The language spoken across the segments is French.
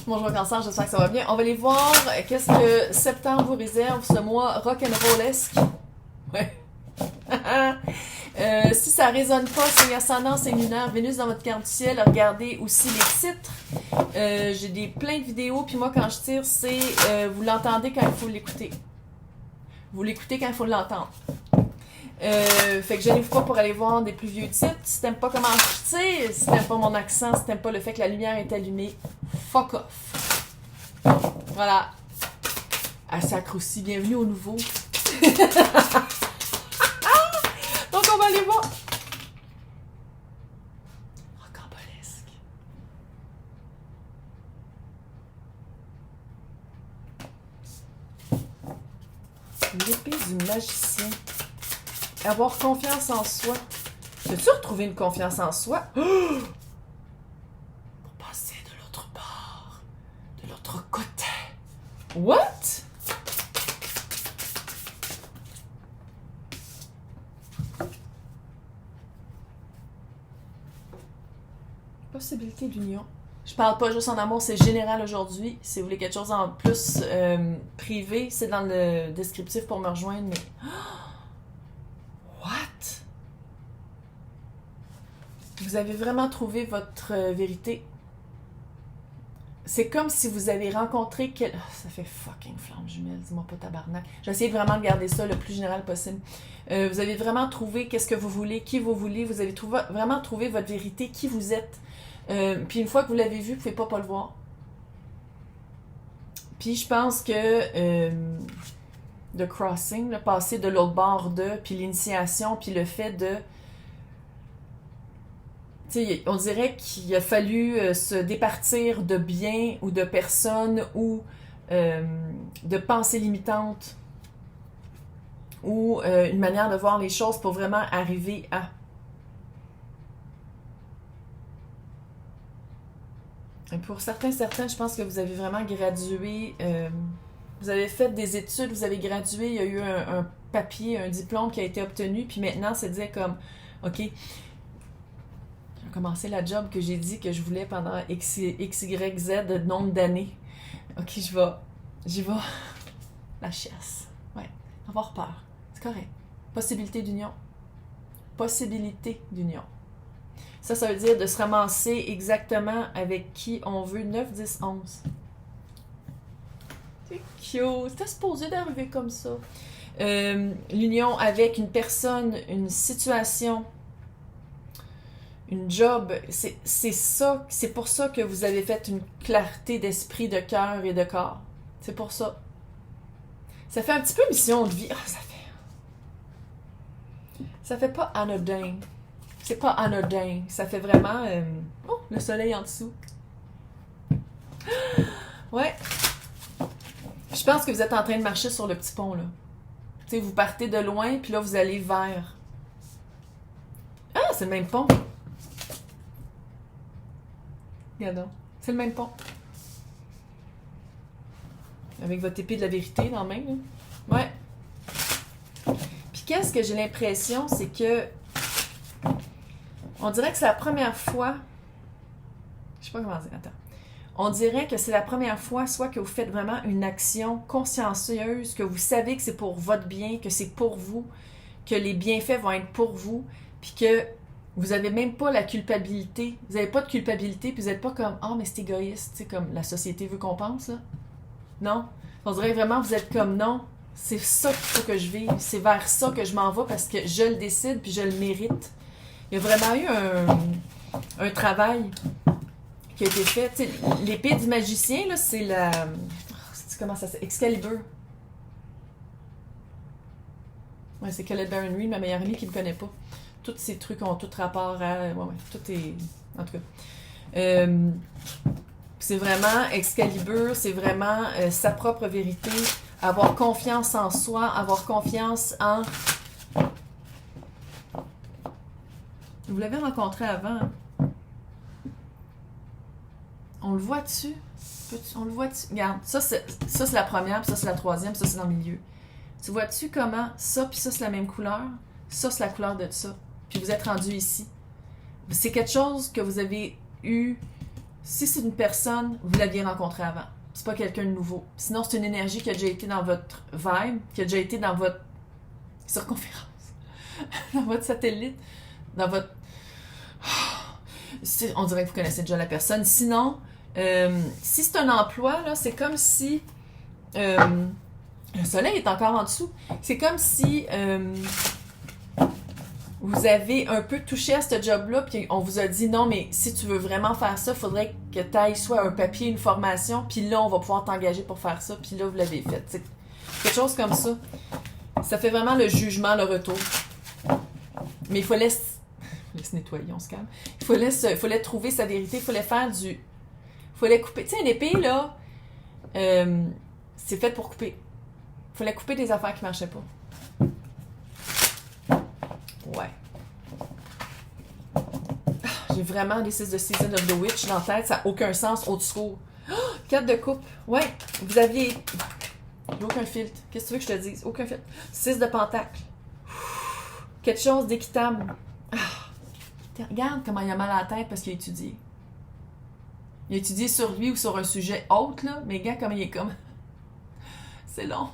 Bonjour Cancer, j'espère que ça va bien. On va aller voir qu'est-ce que septembre vous réserve, ce mois rock'n'rollesque. Ouais. Si ça résonne pas, signe ascendant, signe lunaire, Vénus dans votre carte du ciel, regardez aussi les titres. J'ai plein de vidéos, puis moi quand je tire, c'est vous l'entendez quand il faut l'écouter. Vous l'écoutez quand il faut l'entendre. Fait que gênez-vous pas pour aller voir des plus vieux titres. Si t'aimes pas comment je tire, si t'aimes pas mon accent, si t'aimes pas le fait que la lumière est allumée, fuck off. Voilà. À sacre aussi, bienvenue au nouveau. Donc on va aller voir. Rocambolesque. L'épée du magicien. Avoir confiance en soi. As-tu retrouvé une confiance en soi? Pour passer de l'autre bord. De l'autre côté. What? Possibilité d'union. Je parle pas juste en amour, c'est général aujourd'hui. Si vous voulez quelque chose en plus privé, c'est dans le descriptif pour me rejoindre, mais... What? Vous avez vraiment trouvé votre vérité. C'est comme si vous avez rencontré quel... Oh, ça fait fucking flamme jumelle, dis-moi pas tabarnak. J'essaie vraiment de garder ça le plus général possible. Vous avez vraiment trouvé qu'est-ce que vous voulez, qui vous voulez. Vous avez vraiment trouvé votre vérité, qui vous êtes. Puis une fois que vous l'avez vu, vous pouvez pas le voir. Puis je pense que le crossing, le passer de l'autre bord de, puis l'initiation, puis le fait de... T'sais, on dirait qu'il a fallu se départir de biens ou de personnes ou de pensées limitantes ou une manière de voir les choses pour vraiment arriver à... Et pour certains, je pense que vous avez vraiment gradué, vous avez fait des études, vous avez gradué, il y a eu un papier, un diplôme qui a été obtenu, puis maintenant, c'est dire comme, OK, j'ai commencé la job que j'ai dit que je voulais pendant X, Y, Z de nombre d'années. OK, j'y vais. La chiasse. Ouais, avoir peur. C'est correct. Possibilité d'union. Possibilité d'union. Ça veut dire de se ramasser exactement avec qui on veut. 9, 10, 11. C'est cute. C'était supposé d'arriver comme ça. L'union avec une personne, une situation, une job, c'est ça. C'est pour ça que vous avez fait une clarté d'esprit, de cœur et de corps. C'est pour ça. Ça fait un petit peu mission de vie. Ah, ça fait pas anodin. C'est pas anodin. Ça fait vraiment... Oh, le soleil en dessous. Ouais. Je pense que vous êtes en train de marcher sur le petit pont, là. Tu sais, vous partez de loin, puis là, vous allez vers... Ah, c'est le même pont. Regarde donc. C'est le même pont. Avec votre épée de la vérité dans la main, là. Ouais. Puis qu'est-ce que j'ai l'impression, c'est que... On dirait que c'est la première fois... Je sais pas comment dire, attends. On dirait que c'est la première fois, soit que vous faites vraiment une action consciencieuse, que vous savez que c'est pour votre bien, que c'est pour vous, que les bienfaits vont être pour vous, puis que vous n'avez même pas la culpabilité. Vous n'avez pas de culpabilité, puis vous n'êtes pas comme « Ah, mais c'est égoïste », tu sais, comme la société veut qu'on pense, là. Non. On dirait vraiment que vous êtes comme « Non, c'est ça qu'il faut que je vive, c'est vers ça que je m'en vais parce que je le décide, puis je le mérite. » Il y a vraiment eu un travail qui a été fait. T'sais, l'épée du magicien, là, c'est la... Comment ça s'appelle? Excalibur. Ouais, c'est Caleb Baron Reed, ma meilleure amie, qui me connaît pas. Tous ces trucs ont tout rapport à... Ouais, tout est... En tout cas. C'est vraiment Excalibur, c'est vraiment sa propre vérité. Avoir confiance en soi, avoir confiance en... Vous l'avez rencontré avant. On le voit-tu? On le voit-tu? Regarde, ça c'est la première, puis ça c'est la troisième, puis ça c'est dans le milieu. Tu vois-tu comment ça, puis ça c'est la même couleur? Ça c'est la couleur de ça. Puis vous êtes rendu ici. C'est quelque chose que vous avez eu Si c'est une personne, vous l'aviez rencontrée avant. C'est pas quelqu'un de nouveau. Sinon, c'est une énergie qui a déjà été dans votre vibe, qui a déjà été dans votre circonférence, dans votre satellite, dans votre... On dirait que vous connaissez déjà la personne. Sinon, si c'est un emploi, là, c'est comme si... le soleil est encore en dessous. C'est comme si vous avez un peu touché à ce job-là, puis on vous a dit non, mais si tu veux vraiment faire ça, il faudrait que tu ailles soit un papier, une formation, puis là, on va pouvoir t'engager pour faire ça, puis là, vous l'avez fait. T'sais. Quelque chose comme ça. Ça fait vraiment le jugement, le retour. Mais il fallait se nettoyer, on se calme. Il fallait trouver sa vérité, il fallait faire du... Il fallait couper. Tu sais, une épée, là, c'est fait pour couper. Il fallait couper des affaires qui marchaient pas. Ouais. J'ai vraiment des 6 de Season of the Witch dans la tête. Ça n'a aucun sens. Old school. 4 de coupe. Ouais. Vous aviez... aucun filtre. Qu'est-ce que tu veux que je te dise? Aucun filtre. 6 de pentacle. Quelque chose d'équitable. Regarde comment il a mal à la tête parce qu'il a étudié. Il a étudié sur lui ou sur un sujet autre, là. Mais regarde comment il est comme... C'est long.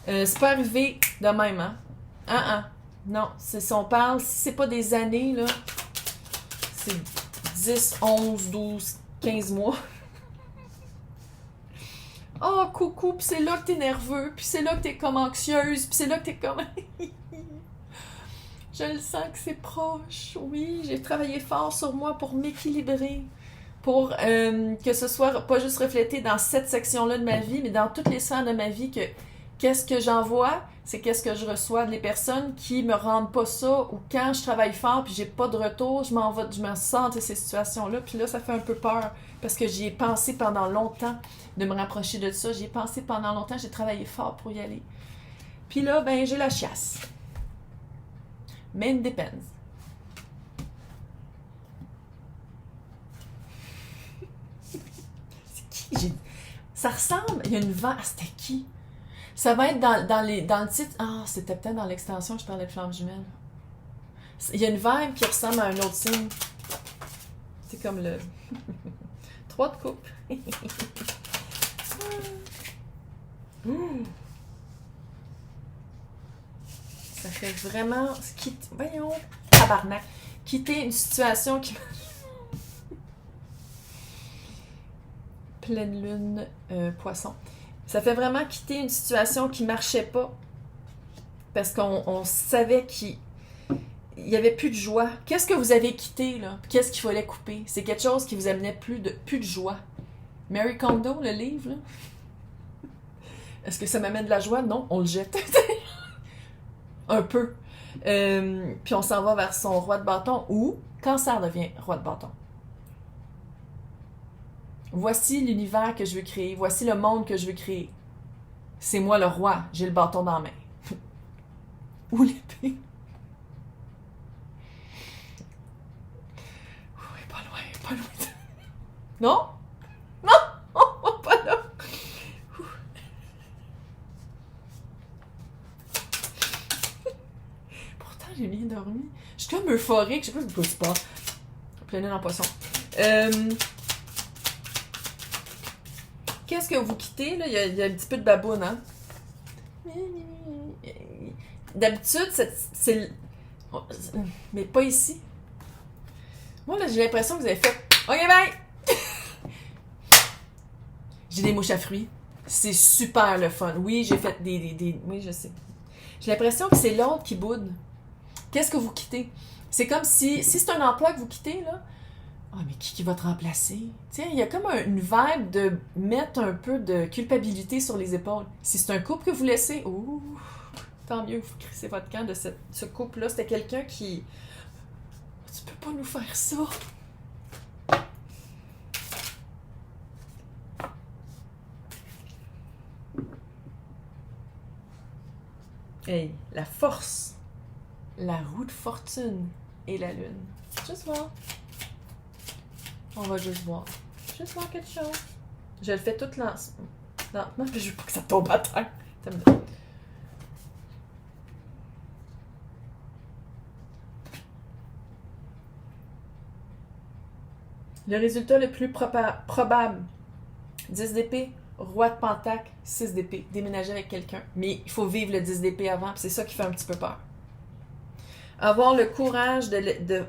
C'est pas arrivé de même, hein? Non, si on parle, si c'est pas des années, là, c'est 10, 11, 12, 15 mois. Oh, coucou, pis c'est là que t'es nerveux, pis c'est là que t'es comme anxieuse, pis c'est là que t'es comme... Je le sens que c'est proche, oui, j'ai travaillé fort sur moi pour m'équilibrer, pour que ce soit pas juste reflété dans cette section-là de ma vie, mais dans toutes les sphères de ma vie, que qu'est-ce que j'envoie, c'est qu'est-ce que je reçois. Les personnes qui me rendent pas ça, ou quand je travaille fort puis j'ai pas de retour, je me sens de ces situations-là, puis là, ça fait un peu peur, parce que j'y ai pensé pendant longtemps de me rapprocher de ça, j'y ai pensé pendant longtemps, j'ai travaillé fort pour y aller. Puis là, ben, j'ai la chiasse. Mais it depends. C'est qui? Ça ressemble, il y a une vente, c'était qui? Ça va être dans le titre. Ah, c'était peut-être dans l'extension que je parlais de flamme jumelle. Il y a une vibe qui ressemble à un autre signe. C'est comme le 3 de coupe. Ça fait vraiment... Voyons, tabarnak. Quitter une situation qui... Pleine lune, poisson. Ça fait vraiment quitter une situation qui marchait pas parce qu'on savait qu'il n'y avait plus de joie. Qu'est-ce que vous avez quitté, là? Qu'est-ce qu'il fallait couper? C'est quelque chose qui vous amenait plus de joie. Mary Kondo, le livre, là? Est-ce que ça m'amène de la joie? Non, on le jette. Un peu. Puis on s'en va vers son roi de bâton ou Cancer devient roi de bâton. Voici l'univers que je veux créer. Voici le monde que je veux créer. C'est moi le roi. J'ai le bâton dans la main. Ou l'épée. Oui, pas loin, pas loin. Non? Non? Pas là. Pourtant, j'ai bien dormi. Je suis comme euphorique. Je sais pas ce que c'est pas. Pleine lune en poisson. Qu'est-ce que vous quittez, là? Il y a un petit peu de baboune, hein? D'habitude, c'est... Mais pas ici. Moi, là, j'ai l'impression que vous avez fait... OK, bye! J'ai des mouches à fruits. C'est super le fun. Oui, j'ai fait des... Oui, je sais. J'ai l'impression que c'est l'autre qui boude. Qu'est-ce que vous quittez? C'est comme si c'est un emploi que vous quittez, là... Ah, mais qui va te remplacer? Tiens, il y a comme une vibe de mettre un peu de culpabilité sur les épaules. Si c'est un couple que vous laissez, ouh, tant mieux, vous crissez votre camp de ce couple-là. C'était quelqu'un qui... Tu peux pas nous faire ça. Hey, la force, la roue de fortune et la lune. Juste voir. On va juste voir. Juste voir quelque chose. Je le fais tout lentement, puis je veux pas que ça tombe à terre. Le résultat le plus probable, 10 d'épée, roi de pentacle, 6 d'épée, déménager avec quelqu'un. Mais il faut vivre le 10 d'épée avant, puis c'est ça qui fait un petit peu peur. Avoir le courage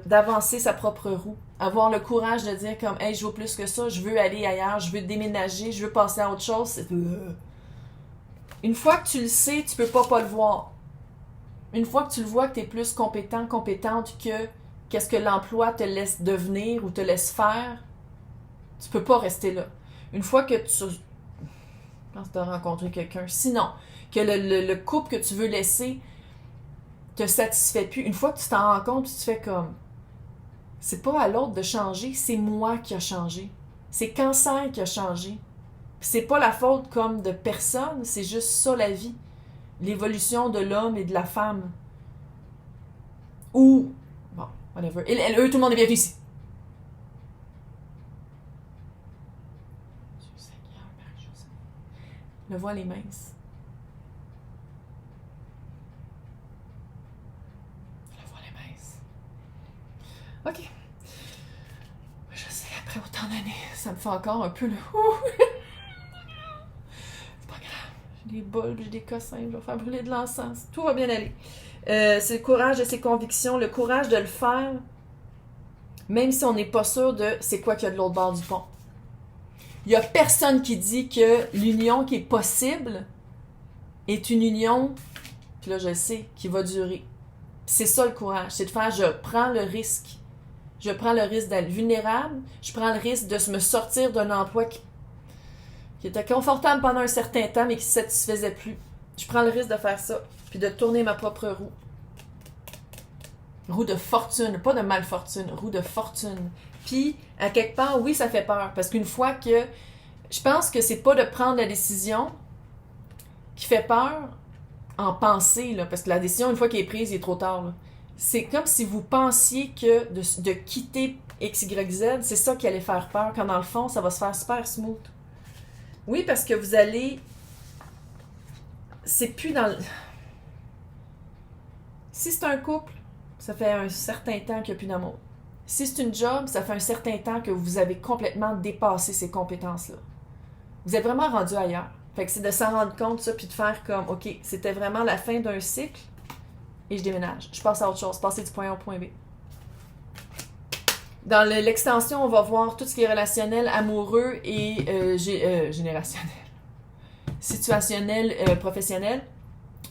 d'avancer sa propre roue. Avoir le courage de dire comme, hey, je vaux plus que ça, je veux aller ailleurs, je veux déménager, je veux passer à autre chose. Une fois que tu le sais, tu peux pas le voir. Une fois que tu le vois que tu es plus compétent, compétente que qu'est-ce que l'emploi te laisse devenir ou te laisse faire, tu peux pas rester là. Une fois que tu as rencontré quelqu'un, sinon, que le couple que tu veux laisser te satisfait plus, une fois que tu t'en rends compte, tu fais comme, c'est pas à l'autre de changer, c'est moi qui a changé. C'est Cancer qui a changé. Puis c'est pas la faute comme de personne, c'est juste ça la vie. L'évolution de l'homme et de la femme. Ou, bon, whatever. Eux, tout le monde est bien ici. Le voile est mince. Le voile est mince. Ok. Je sais, après autant d'années, ça me fait encore un peu le... C'est pas grave. J'ai des bols, j'ai des cossins, je vais faire brûler de l'encens. Tout va bien aller. C'est le courage de ses convictions, le courage de le faire, même si on n'est pas sûr de c'est quoi qu'il y a de l'autre bord du pont. Il n'y a personne qui dit que l'union qui est possible est une union, puis là je le sais, qui va durer. C'est ça le courage, c'est de faire, je prends le risque. Je prends le risque d'être vulnérable, je prends le risque de me sortir d'un emploi qui était confortable pendant un certain temps, mais qui ne se satisfaisait plus. Je prends le risque de faire ça, puis de tourner ma propre roue. Roue de fortune, pas de malfortune, roue de fortune. Puis, à quelque part, oui, ça fait peur, parce qu'une fois que... Je pense que c'est pas de prendre la décision qui fait peur en pensée, là, parce que la décision, une fois qu'elle est prise, il est trop tard, là. C'est comme si vous pensiez que de quitter X, Y, Z, c'est ça qui allait faire peur, quand dans le fond, ça va se faire super smooth. Oui, parce que vous allez... C'est plus dans... Si c'est un couple, ça fait un certain temps qu'il n'y a plus d'amour. Si c'est une job, ça fait un certain temps que vous avez complètement dépassé ces compétences-là. Vous êtes vraiment rendu ailleurs. Fait que c'est de s'en rendre compte, ça, puis de faire comme, OK, c'était vraiment la fin d'un cycle, et je déménage. Je passe à autre chose, passer du point A au point B. Dans l'extension, on va voir tout ce qui est relationnel, amoureux et générationnel. Situationnel, professionnel.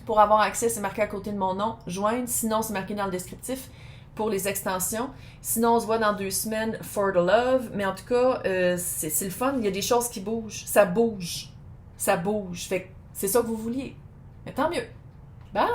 Pour avoir accès, c'est marqué à côté de mon nom. Joindre, sinon c'est marqué dans le descriptif pour les extensions. Sinon, on se voit dans 2 semaines for the love. Mais en tout cas, c'est le fun. Il y a des choses qui bougent. Ça bouge. Ça bouge. Fait que c'est ça que vous vouliez. Mais tant mieux. Bye!